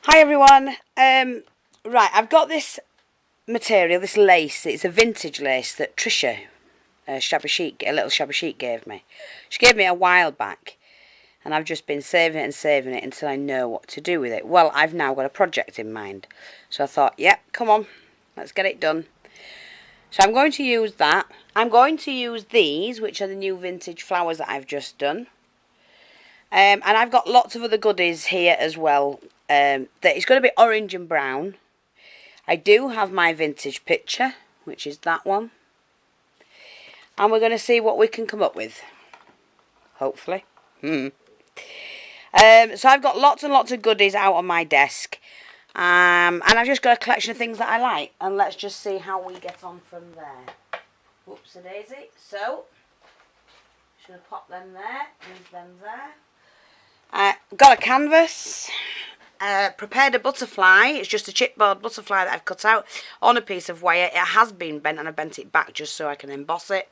Hi everyone. Right, I've got this material, this lace. It's a vintage lace that Trisha, a little shabby chic, gave me. She gave me a while back, and I've just been saving it and saving it until I know what to do with it. Well, I've now got a project in mind, so I thought, yep, come on, let's get it done. So I'm going to use that. I'm going to use these, which are the new vintage flowers that I've just done. And I've got lots of other goodies here as well. That it's going to be orange and brown. I do have my vintage picture, which is that one. And we're going to see what we can come up with. Hopefully. So I've got lots and lots of goodies out on my desk. And I've just got a collection of things that I like. And let's just see how we get on from there. Whoops-a-daisy. So, just going to pop them there. Move them there. Got a canvas. Prepared a butterfly. It's just a chipboard butterfly that I've cut out on a piece of wire. It has been bent and I bent it back just so I can emboss it.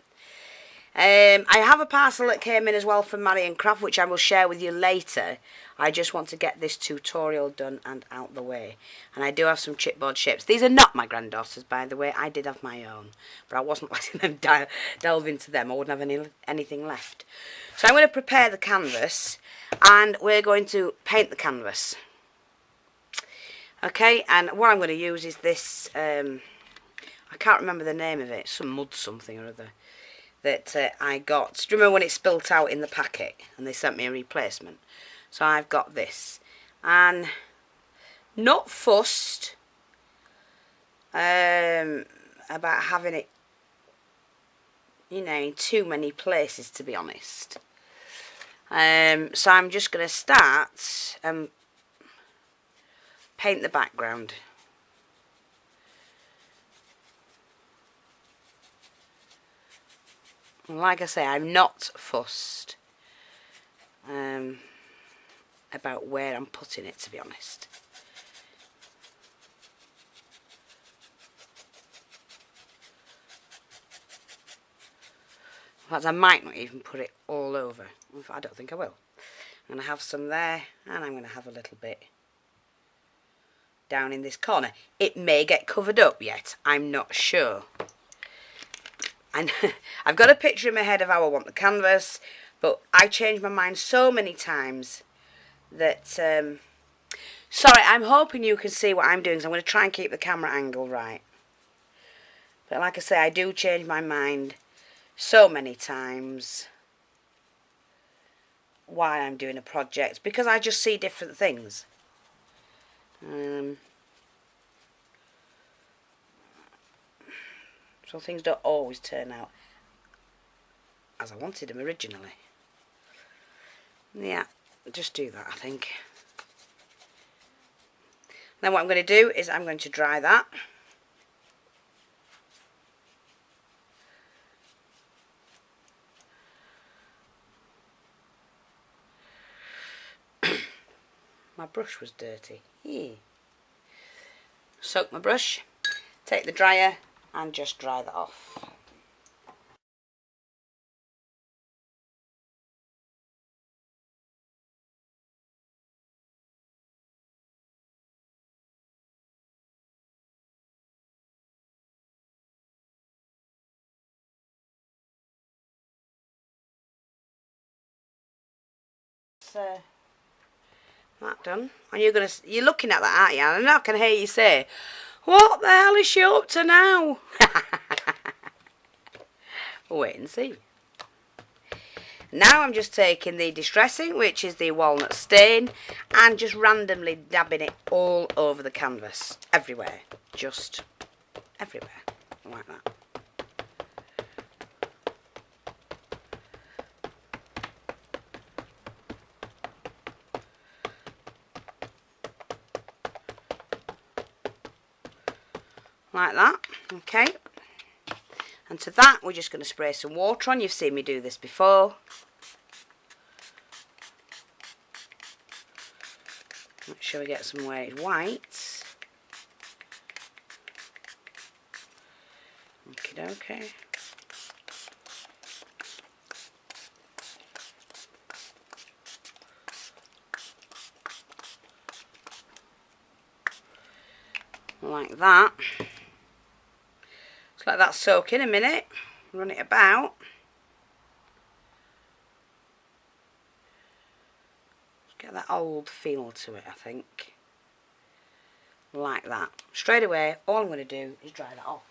I have a parcel that came in as well from Marion Craft, which I will share with you later. I just want to get this tutorial done and out the way. And I do have some chipboard shapes. These are not my granddaughter's, by the way. I did have my own, but I wasn't letting them delve into them. I wouldn't have anything left. So I'm going to prepare the canvas and we're going to paint the canvas. Okay, and what I'm going to use is this, I can't remember the name of it, some mud something or other, that I got. Do you remember when it spilt out in the packet and they sent me a replacement? So I've got this, and not fussed about having it, you know, in too many places, to be honest. So I'm just going to start paint the background. And like I say, I'm not fussed about where I'm putting it, to be honest. In fact, I might not even put it all over. In fact, I don't think I will. I'm going to have some there, and I'm going to have a little bit down in this corner. It may get covered up yet, I'm not sure. And I've got a picture in my head of how I want the canvas, but I change my mind so many times that sorry, I'm hoping you can see what I'm doing, so I'm going to try and keep the camera angle right. But like I say, I do change my mind so many times why I'm doing a project, because I just see different things. So things don't always turn out as I wanted them originally. Yeah, just do that, I think. Then what I'm going to do is I'm going to dry that. My brush was dirty. Yeah. Soak my brush, take the dryer and just dry that off. So that done, and you're looking at that, aren't you? And I can hear you say, "What the hell is she up to now?" Wait and see. Now I'm just taking the distressing, which is the walnut stain, and just randomly dabbing it all over the canvas, everywhere, just everywhere, like that. Like that, okay. And to that, we're just going to spray some water on. You've seen me do this before. Make sure we get some where it's white. Okay. like that. Just let that soak in a minute, run it about. Get that old feel to it, I think. Like that. Straight away, all I'm going to do is dry that off.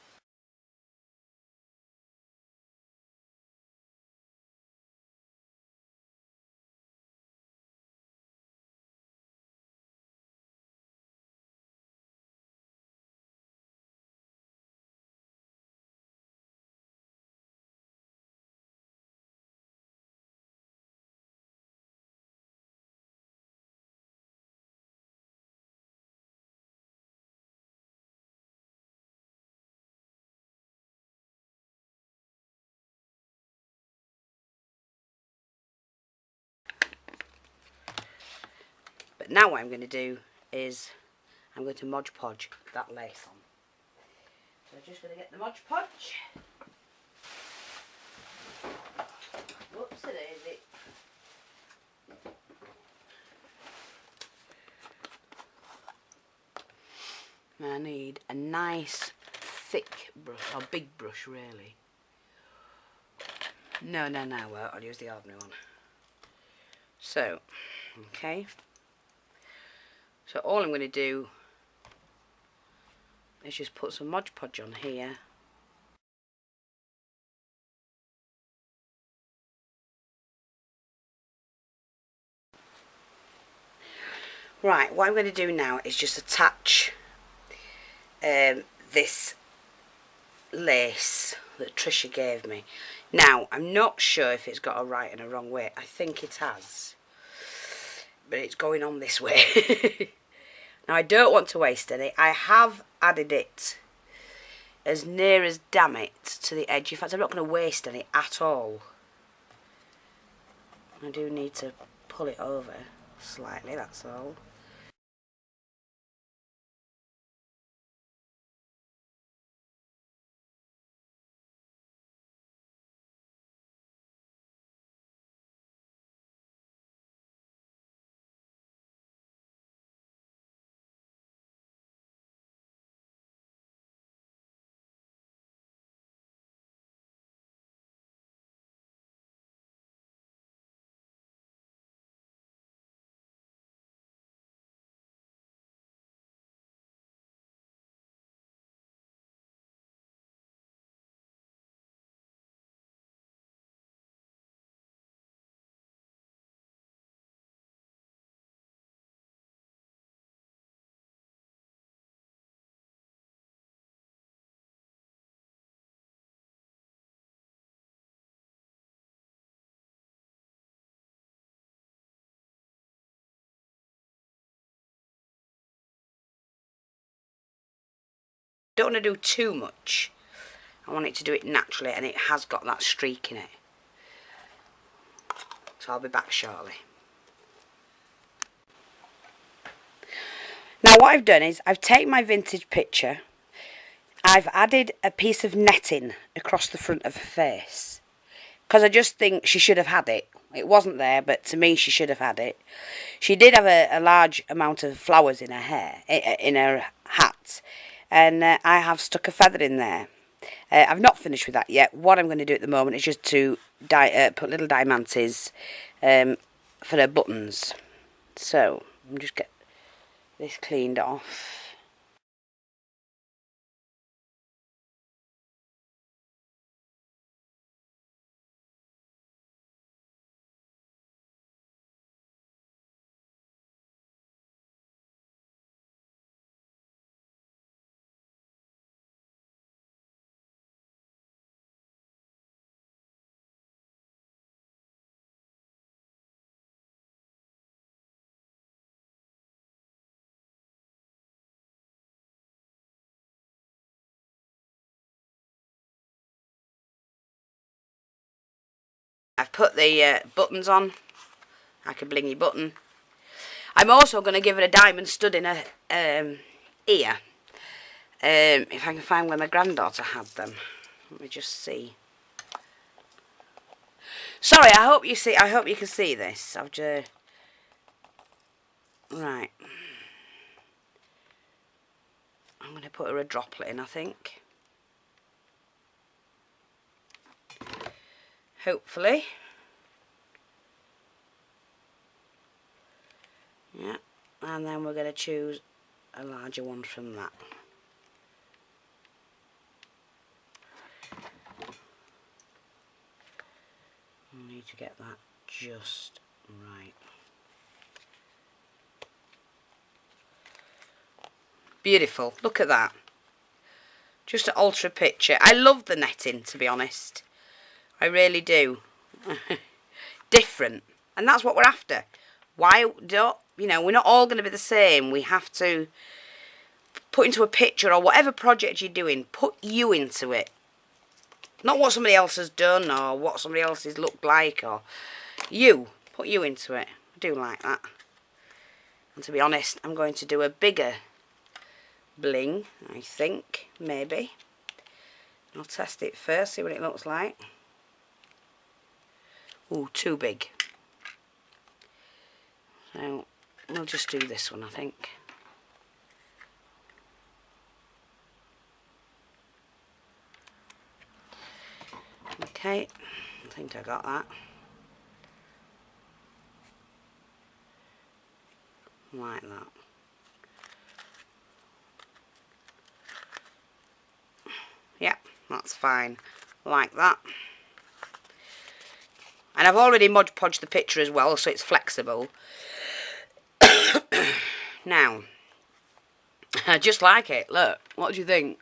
But now what I'm going to do is I'm going to Mod Podge that lace on. So I'm just going to get the Mod Podge. Whoops, it is it. I need a nice thick brush, or big brush really. No, I'll use the ordinary one. So, okay. So all I'm going to do is just put some Mod Podge on here. Right, what I'm going to do now is just attach this lace that Trisha gave me. Now, I'm not sure if it's got a right and a wrong way. I think it has. But it's going on this way. Now, I don't want to waste any. I have added it as near as damn it to the edge. In fact, I'm not going to waste any at all. I do need to pull it over slightly, that's all. Don't want to do too much. I want it to do it naturally, and it has got that streak in it. So I'll be back shortly. Now what I've done is I've taken my vintage picture, I've added a piece of netting across the front of her face, because I just think she should have had it. It wasn't there, but to me she should have had it. She did have a large amount of flowers in her hair, in her hat, and I have stuck a feather in there. I've not finished with that yet. What I'm going to do at the moment is just to put little diamantes for her buttons. So I'm just get this cleaned off. I've put the buttons on, like a blingy button. I'm also going to give her a diamond stud in her ear. If I can find where my granddaughter had them. Let me just see. Sorry, I hope you can see this. I've just... Right. I'm going to might put her a droplet in, I think. Hopefully. Yeah, and then we're going to choose a larger one from that. I need to get that just right. Beautiful, look at that. Just an ultra picture. I love the netting, to be honest. I really do. Different. And that's what we're after. Why don't, you know, we're not all going to be the same. We have to put into a picture, or whatever project you're doing, put you into it. Not what somebody else has done or what somebody else has looked like, or you. Put you into it. I do like that. And to be honest, I'm going to do a bigger bling, I think, maybe. I'll test it first, see what it looks like. Ooh, too big. So, we'll just do this one, I think. Okay, I think I got that. Like that. Yeah, that's fine. Like that. And I've already Mod Podged the picture as well, so it's flexible. Now, I just like it. Look, what do you think?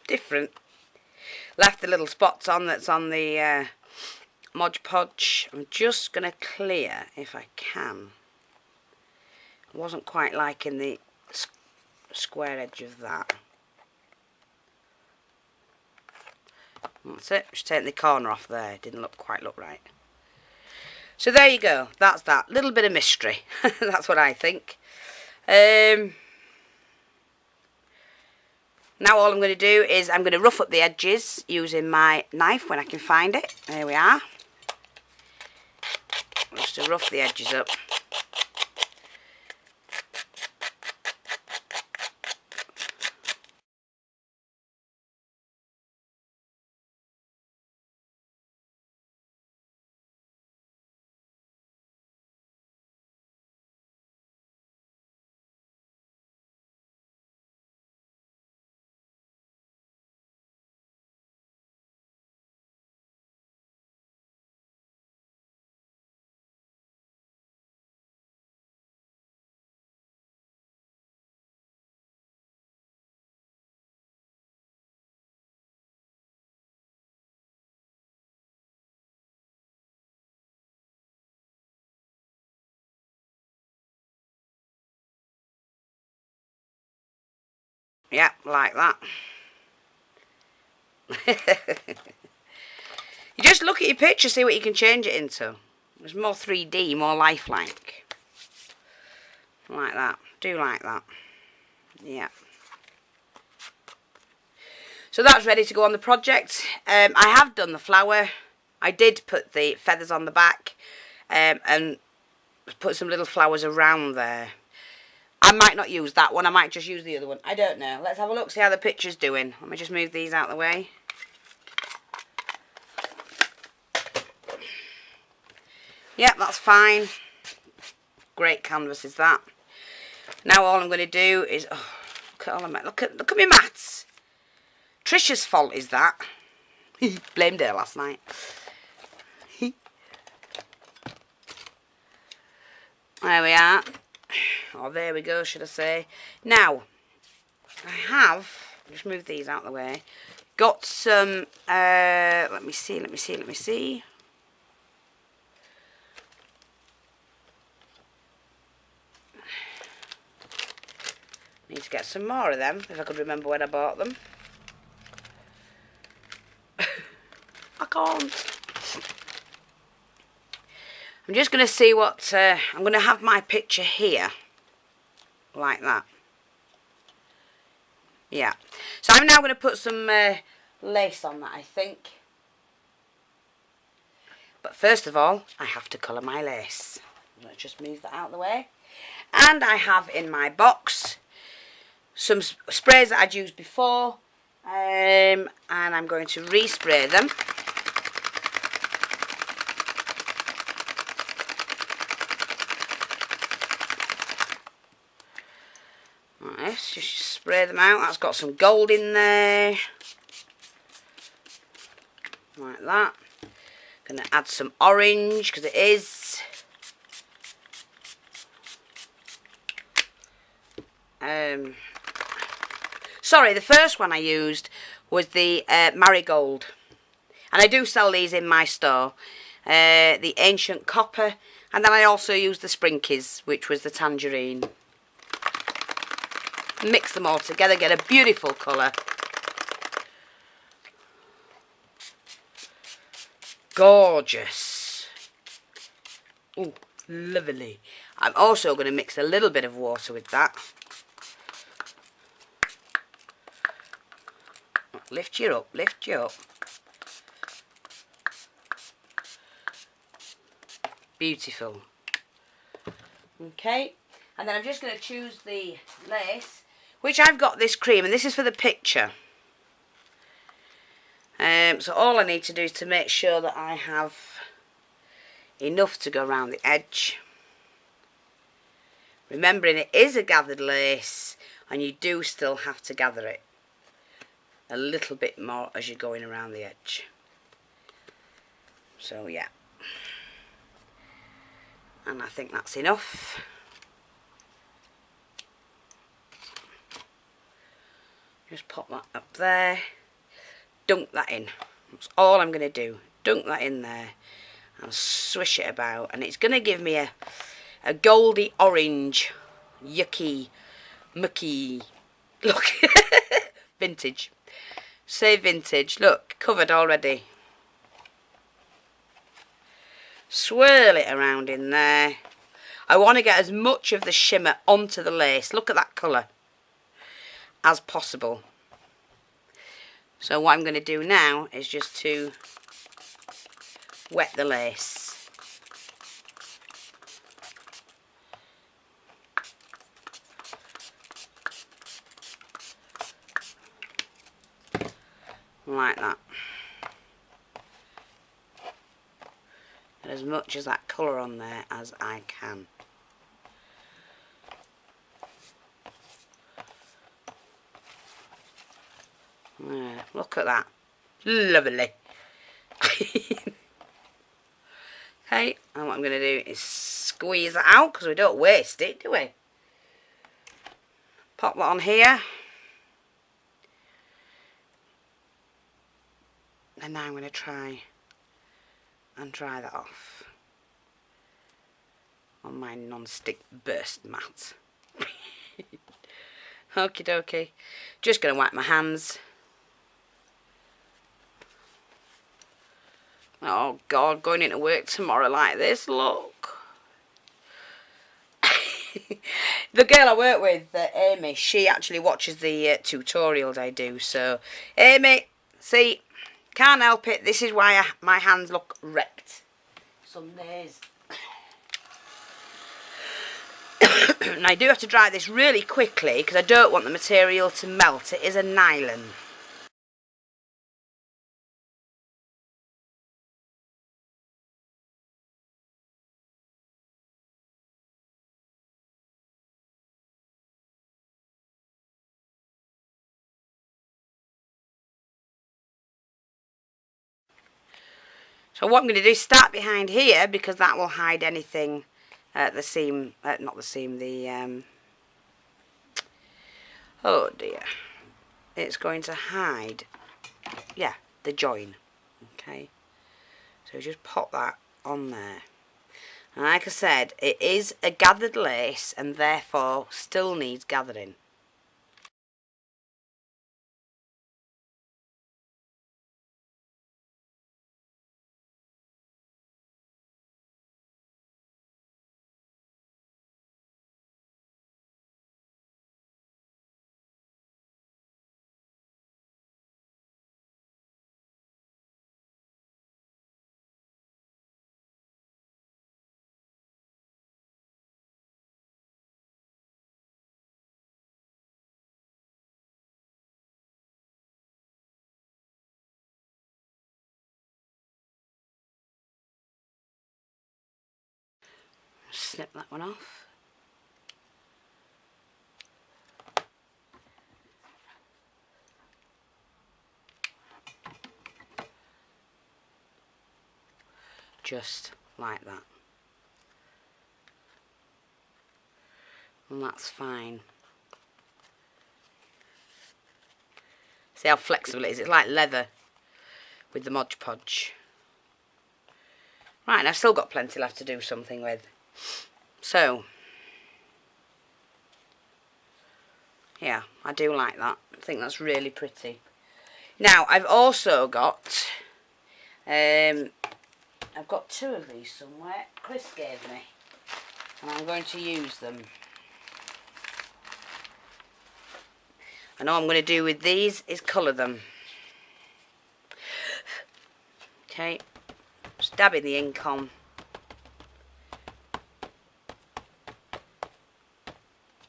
Different. Left the little spots on that's on the Mod Podge. I'm just going to clear, if I can. I wasn't quite liking the square edge of that. That's it. Just taking the corner off there. It didn't quite look right. So there you go. That's that. Little bit of mystery. That's what I think. Now all I'm going to do is I'm going to rough up the edges using my knife when I can find it. There we are. Just to rough the edges up. Yeah, like that. You just look at your picture, see what you can change it into. It's more 3D, more lifelike. Like that. Do like that. Yeah. So that's ready to go on the project. I have done the flower. I did put the feathers on the back and put some little flowers around there. I might not use that one. I might just use the other one. I don't know. Let's have a look, see how the picture's doing. Let me just move these out of the way. Yep, that's fine. Great canvas is that. Now all I'm going to do is... Oh, look at all my... Look at my mats. Trisha's fault is that. Blamed her last night. There we are. Oh, there we go, should I say. Now, I have, just move these out of the way, got some, let me see. Need to get some more of them, if I could remember when I bought them. I can't. I'm just going to see what, I'm going to have my picture here. Like that. Yeah. So I'm now going to put some lace on that, I think. But first of all, I have to colour my lace. Let's just move that out of the way. And I have in my box some sprays that I'd used before, and I'm going to respray them. Like this, just spray them out. That's got some gold in there, like that. Gonna add some orange because it is. Sorry, the first one I used was the marigold, and I do sell these in my store. The ancient copper, and then I also used the sprinkies, which was the tangerine. Mix them all together, get a beautiful colour. Gorgeous. Ooh, lovely. I'm also going to mix a little bit of water with that. Lift you up, lift you up. Beautiful. Okay, and then I'm just going to choose the lace, which I've got this cream, and this is for the picture. So all I need to do is to make sure that I have enough to go around the edge. Remembering it is a gathered lace, and you do still have to gather it a little bit more as you're going around the edge. So yeah, and I think that's enough. Just pop that up there, dunk that in. That's all I'm going to do. Dunk that in there and swish it about, and it's going to give me a goldy orange, yucky, mucky look. Vintage. Say vintage. Look, covered already. Swirl it around in there. I want to get as much of the shimmer onto the lace. Look at that colour. As possible. So what I'm going to do now is just to wet the lace. Like that. Get as much of that colour on there as I can. Yeah, look at that. Lovely. Okay, and what I'm going to do is squeeze it out because we don't waste it, do we? Pop that on here. And now I'm going to try and dry that off on my non-stick burst mat. Okie dokie. Just going to wipe my hands. Oh God, going into work tomorrow like this, look. The girl I work with, Amy, she actually watches the tutorials I do. So, Amy, see, can't help it. This is why my hands look wrecked some days. And I do have to dry this really quickly because I don't want the material to melt. It is a nylon. So what I'm going to do is start behind here because that will hide anything at the seam, not the seam, the, oh dear. It's going to hide, yeah, the join. Okay. So just pop that on there. And like I said, it is a gathered lace and therefore still needs gathering. snip that one off. Just like that. And that's fine. See how flexible it is? It's like leather with the Mod Podge. Right, and I've still got plenty left to do something with. So, yeah, I do like that. I think that's really pretty. Now, I've also got, I've got 2 of these somewhere. Chris gave me, and I'm going to use them. And all I'm going to do with these is colour them. Okay, just dabbing the ink on.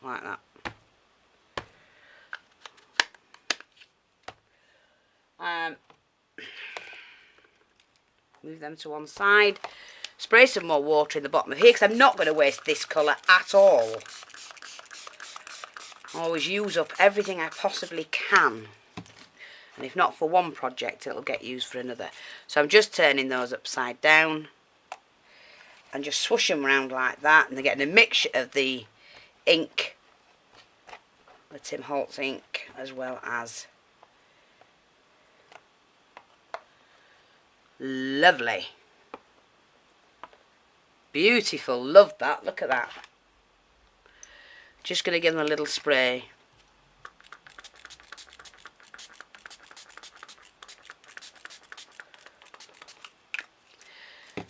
Like that. Move them to one side. Spray some more water in the bottom of here because I'm not going to waste this colour at all. I always use up everything I possibly can. And if not for one project, it'll get used for another. So I'm just turning those upside down. And just swoosh them around like that. And they're getting a mixture of the ink. The Tim Holtz ink. As well as... lovely. Beautiful. Love that. Look at that. Just going to give them a little spray.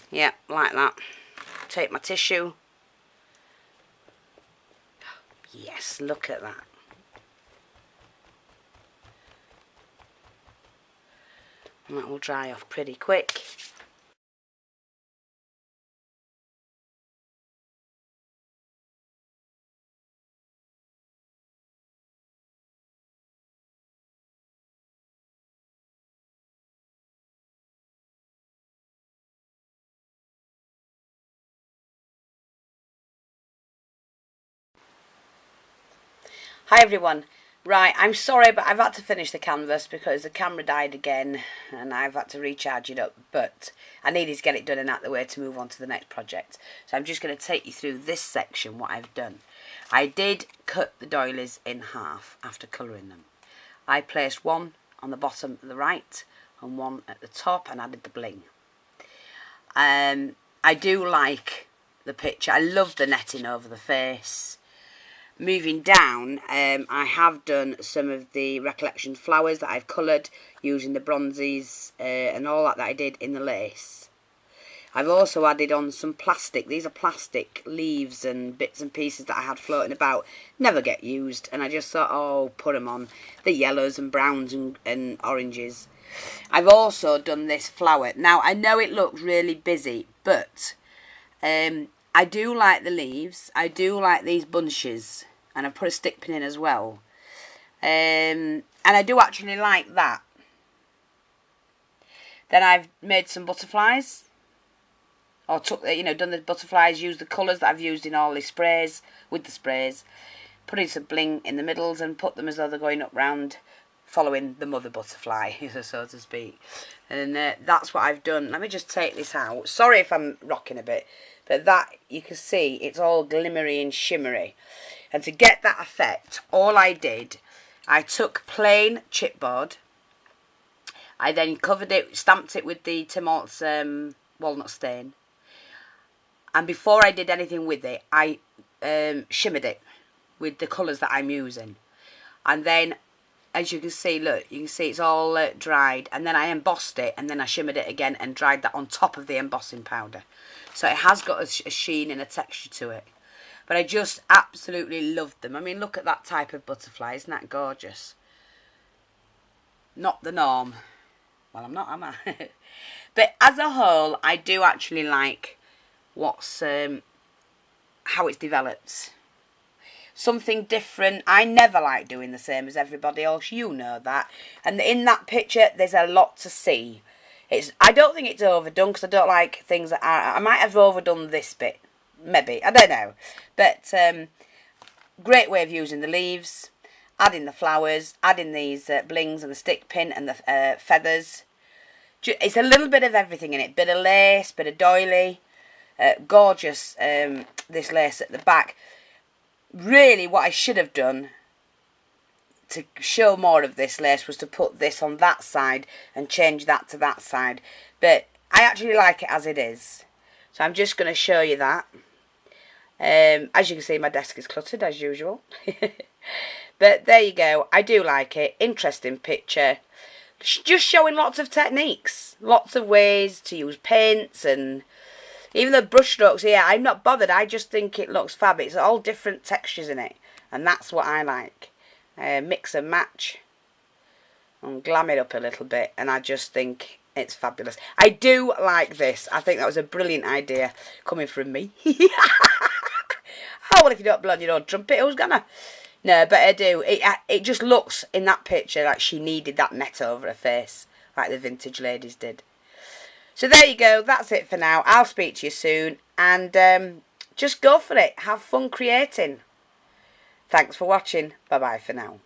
Yeah, like that. Take my tissue. Yes, look at that. And that will dry off pretty quick. Hi everyone. Right, I'm sorry but I've had to finish the canvas because the camera died again and I've had to recharge it up, but I needed to get it done and out of the way to move on to the next project. So I'm just going to take you through this section, what I've done. I did cut the doilies in half after colouring them. I placed one on the bottom of the right and one at the top and added the bling. I do like the picture. I love the netting over the face. Moving down, I have done some of the Recollection flowers that I've coloured using the bronzes and all that I did in the lace. I've also added on some plastic. These are plastic leaves and bits and pieces that I had floating about. Never get used. And I just thought, oh, put them on. The yellows and browns and oranges. I've also done this flower. Now, I know it looks really busy, but I do like the leaves. I do like these bunches. And I've put a stick pin in as well. And I do actually like that. Then I've made some butterflies. Or took, done the butterflies, used the colours that I've used in all the sprays, with the sprays. Putting some bling in the middles and put them as though they're going up round, following the mother butterfly, so to speak. And that's what I've done. Let me just take this out. Sorry if I'm rocking a bit. But that, you can see, it's all glimmery and shimmery. And to get that effect, all I did, I took plain chipboard. I then covered it, stamped it with the Tim Holtz walnut stain. And before I did anything with it, I shimmered it with the colours that I'm using. And then, as you can see, look, you can see it's all dried. And then I embossed it, and then I shimmered it again and dried that on top of the embossing powder. So it has got a sheen and a texture to it. But I just absolutely loved them. I mean, look at that type of butterfly. Isn't that gorgeous? Not the norm. Well, I'm not, am I? But as a whole, I do actually like what's how it's developed. Something different. I never like doing the same as everybody else. You know that. And in that picture, there's a lot to see. I don't think it's overdone because I don't like things that are... I might have overdone this bit. maybe, I don't know. But great way of using the leaves, adding the flowers, adding these blings and the stick pin and the feathers. It's a little bit of everything in it. Bit of lace, bit of doily. Gorgeous, this lace at the back. Really, what I should have done to show more of this lace was to put this on that side and change that to that side. But I actually like it as it is. So I'm just going to show you that. As you can see, my desk is cluttered as usual. But there you go. I do like it. Interesting picture. Just showing lots of techniques. Lots of ways to use paints and even the brush strokes. Yeah, I'm not bothered. I just think it looks fab. It's all different textures in it. And that's what I like. Mix and match. And glam it up a little bit. And I just think it's fabulous. I do like this. I think that was a brilliant idea coming from me. Oh, well, if you don't blow on your own trumpet, who's gonna? No, but I do. It just looks in that picture like she needed that net over her face, like the vintage ladies did. So there you go. That's it for now. I'll speak to you soon. And just go for it. Have fun creating. Thanks for watching. Bye-bye for now.